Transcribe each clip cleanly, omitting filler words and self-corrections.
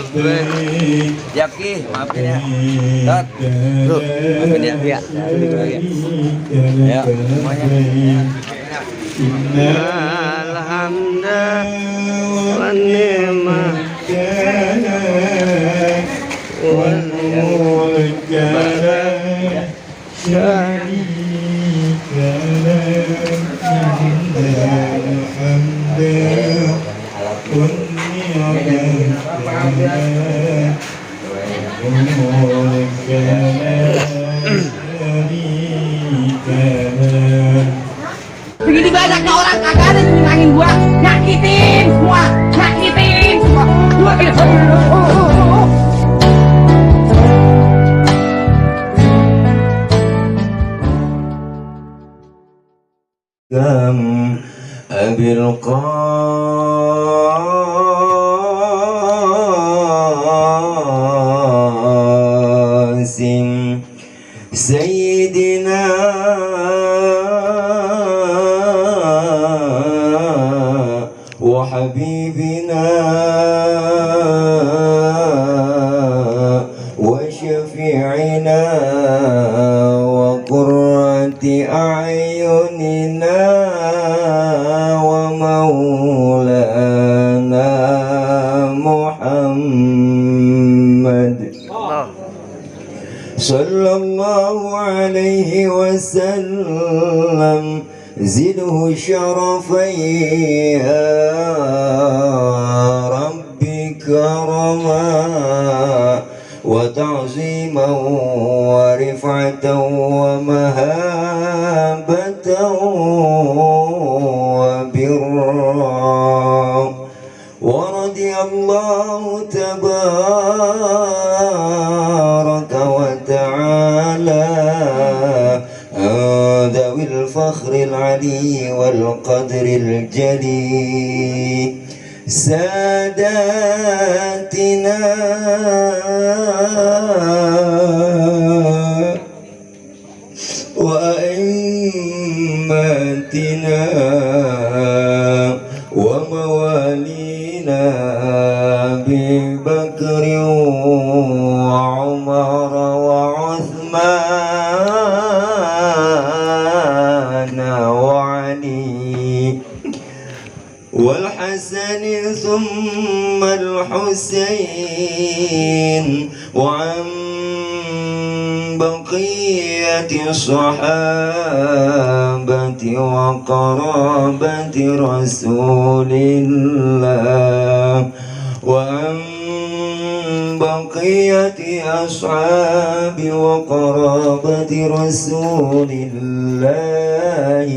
Yaki, maafin ya. Tot. Bro, maafin ya. Ya. Ya, semuanya. Alhamdulillah wa ni'mat wal mulk Begini banyaknya orang kagak ada yang nyenangin gua, nyakitin semua. Abil Qasim Sayyidina wa habibina wa syafi'ina wa qurrati a'yunina wa maulana Muhammad sallallahu alaihi wasallam zidhu syarafan ya rabbi karama wa ta'ziman wa rif'atan wa mahabatan wa birra wa radiyallahu tabaraka wa ta'ala ذوي الفخر العلي والقدر الجلي ساداتنا وأئمتنا وموالينا أبي بكر وعمر وعثمان وعلي والحسن ثم الحسين وعن بقية الصحابة وقرابة رسول الله وعن بقية أصحاب وقرابة رسول الله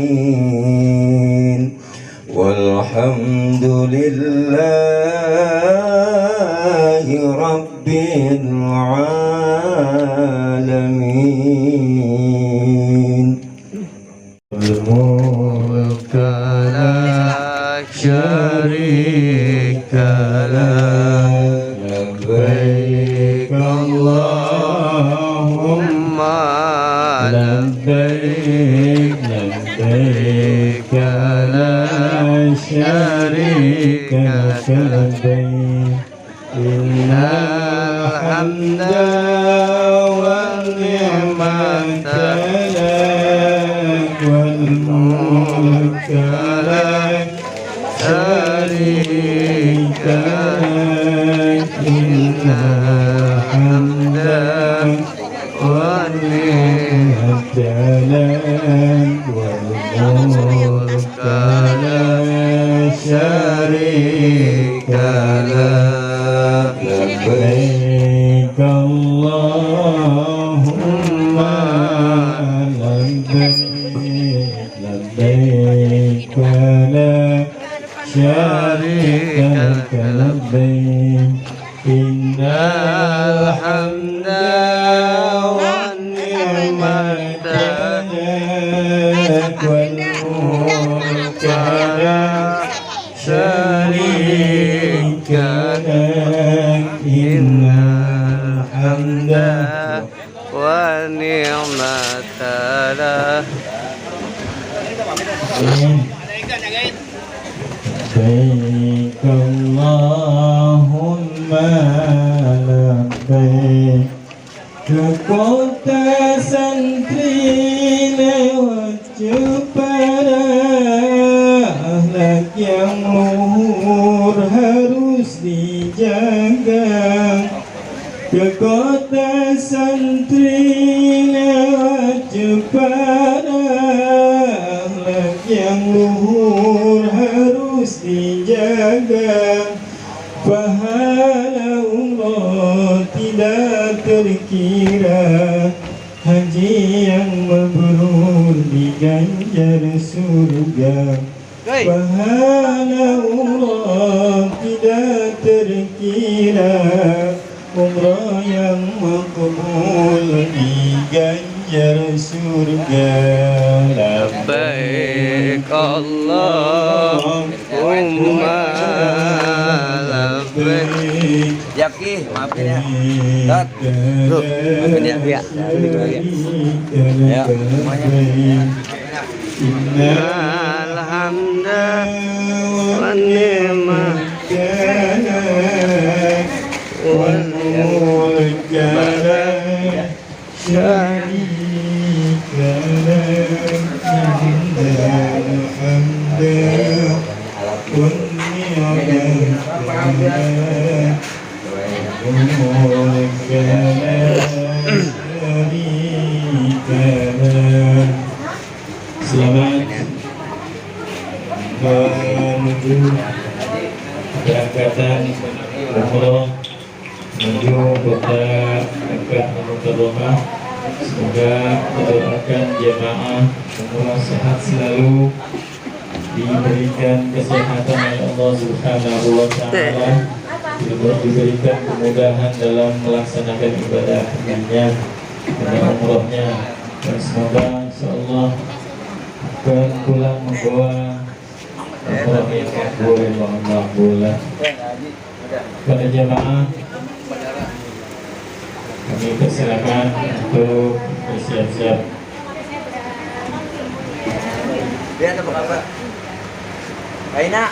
أجمعين والحمد لله رب العالمين الملك لا شريك له لبيك اللهم لبيك لبيك لا شريك لك لبيك إن الحمد والنعمة لك والملك لك شريك لك إن الحمد والنعمة لك والملك لا شريك لك لبيك اللهم لبيك لبيك لا شريك لك لبيك إن الحمد والنعمة لك والملك لا شريك لك إن الحمد والنعمة لك لبيك Allahumma labbaik. Ke kota santri lewat Jepara, akhlak yang luhur harus dijaga. Ke kota santri lewat Jepara, akhlak yang luhur harus dijaga. Pahala umroh tidak terkira, haji yang mabrur diganjar surga. Pahala umroh tidak terkira, umroh yang makbul diganjar surga. Labbaik Allahumma labbaik. Yaki, maafin ya. Dot. Maafin ya, ya. Ya, semuanya. Innal hamda wan ni'mah wal mulka la syarika lahu wan Selamat menuju keberangkatan umroh menuju kota Makkah Mukarramah. Semoga mendoakan jemaah umroh sehat selalu, diberikan kesehatan oleh Allah Subhanahu wa taala, diberikan kemudahan dalam melaksanakan ibadah hajinya pada umrohnya, dan semoga insyaallah akan pulang membawa umroh yang makbul. Pada jemaah kami persilakan untuk bersiap-siap. Dia ada apa? Aina.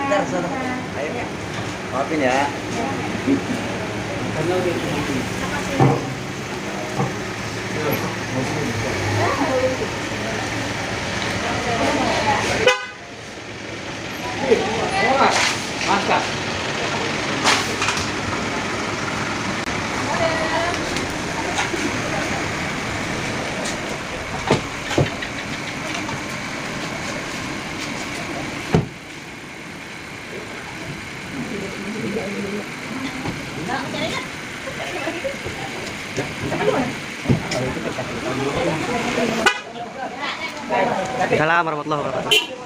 Ntar sana. Ayo. Maafin ya. Masak. Assalamualaikum warahmatullahi wabarakatuh.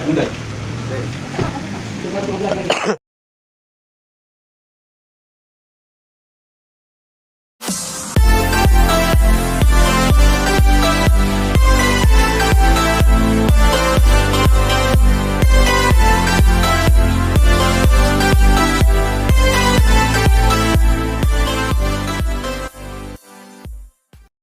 Udah.